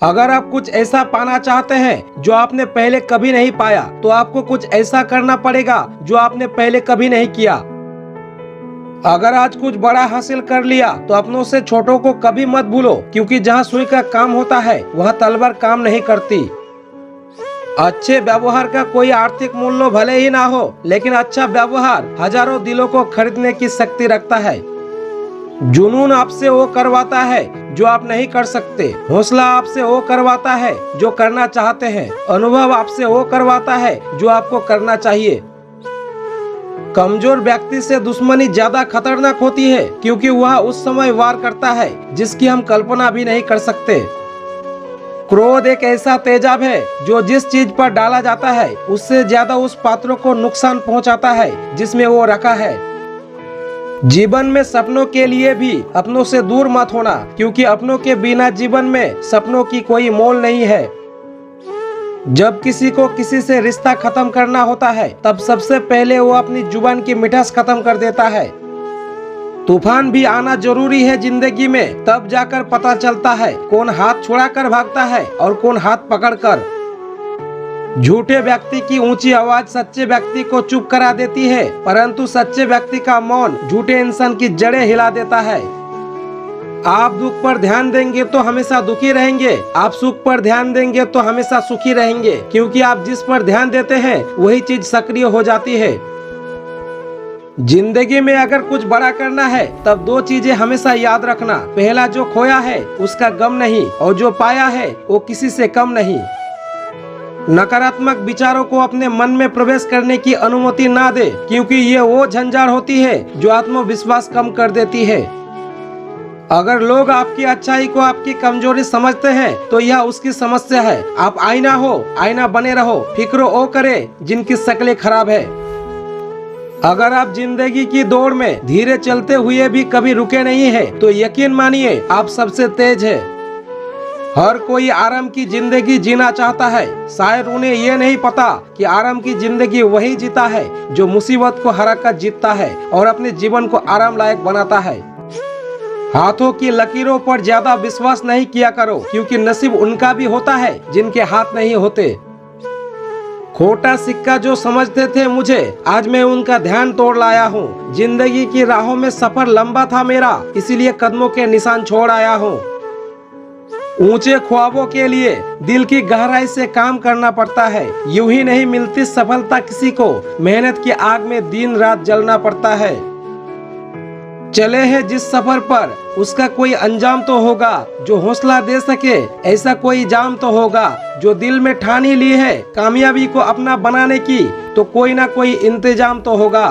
अगर आप कुछ ऐसा पाना चाहते हैं जो आपने पहले कभी नहीं पाया, तो आपको कुछ ऐसा करना पड़ेगा जो आपने पहले कभी नहीं किया। अगर आज कुछ बड़ा हासिल कर लिया तो अपनों से छोटों को कभी मत भूलो, क्योंकि जहाँ सुई का काम होता है वहाँ तलवार काम नहीं करती। अच्छे व्यवहार का कोई आर्थिक मूल्य भले ही ना हो, लेकिन अच्छा व्यवहार हजारों दिलों को खरीदने की शक्ति रखता है। जुनून आपसे वो करवाता है जो आप नहीं कर सकते, हौसला आपसे वो करवाता है जो करना चाहते हैं, अनुभव आपसे वो करवाता है जो आपको करना चाहिए। कमजोर व्यक्ति से दुश्मनी ज्यादा खतरनाक होती है, क्योंकि वह उस समय वार करता है जिसकी हम कल्पना भी नहीं कर सकते। क्रोध एक ऐसा तेजाब है जो जिस चीज पर डाला जाता है उससे ज्यादा उस पात्र को नुकसान पहुंचाता है जिसमें वो रखा है। जीवन में सपनों के लिए भी अपनों से दूर मत होना, क्योंकि अपनों के बिना जीवन में सपनों की कोई मोल नहीं है। जब किसी को किसी से रिश्ता खत्म करना होता है, तब सबसे पहले वो अपनी जुबान की मिठास खत्म कर देता है। तूफान भी आना जरूरी है जिंदगी में, तब जाकर पता चलता है कौन हाथ छुड़ाकर भागता है और कौन हाथ पकड़कर। झूठे व्यक्ति की ऊंची आवाज सच्चे व्यक्ति को चुप करा देती है, परंतु सच्चे व्यक्ति का मौन झूठे इंसान की जड़ें हिला देता है। आप दुख पर ध्यान देंगे तो हमेशा दुखी रहेंगे, आप सुख पर ध्यान देंगे तो हमेशा सुखी रहेंगे, क्योंकि आप जिस पर ध्यान देते हैं वही चीज सक्रिय हो जाती है। जिंदगी में अगर कुछ बड़ा करना है तब दो चीजें हमेशा याद रखना। पहला, जो खोया है उसका गम नहीं, और जो पाया है वो किसी से कम नहीं। नकारात्मक विचारों को अपने मन में प्रवेश करने की अनुमति ना दे, क्योंकि ये वो झंझार होती है जो आत्मविश्वास कम कर देती है। अगर लोग आपकी अच्छाई को आपकी कमजोरी समझते हैं तो यह उसकी समस्या है। आप आईना हो, आईना बने रहो, फिक्र ओ करे जिनकी शक्लें खराब है। अगर आप जिंदगी की दौड़ में धीरे चलते हुए भी कभी रुके नहीं है, तो यकीन मानिए आप सबसे तेज है। हर कोई आराम की जिंदगी जीना चाहता है, शायद उन्हें ये नहीं पता कि आराम की जिंदगी वही जीता है जो मुसीबत को हराकर जीतता है और अपने जीवन को आराम लायक बनाता है। हाथों की लकीरों पर ज्यादा विश्वास नहीं किया करो, क्योंकि नसीब उनका भी होता है जिनके हाथ नहीं होते। खोटा सिक्का जो समझते थे मुझे, आज मैं उनका ध्यान तोड़ लाया हूँ। जिंदगी की राहों में सफर लंबा था मेरा, इसीलिए कदमों के निशान छोड़ आया हूँ। ऊंचे ख्वाबों के लिए दिल की गहराई से काम करना पड़ता है, यूं ही नहीं मिलती सफलता किसी को, मेहनत की आग में दिन रात जलना पड़ता है। चले हैं जिस सफर पर उसका कोई अंजाम तो होगा, जो हौसला दे सके ऐसा कोई जाम तो होगा। जो दिल में ठान ही ली है कामयाबी को अपना बनाने की, तो कोई ना कोई इंतजाम तो होगा।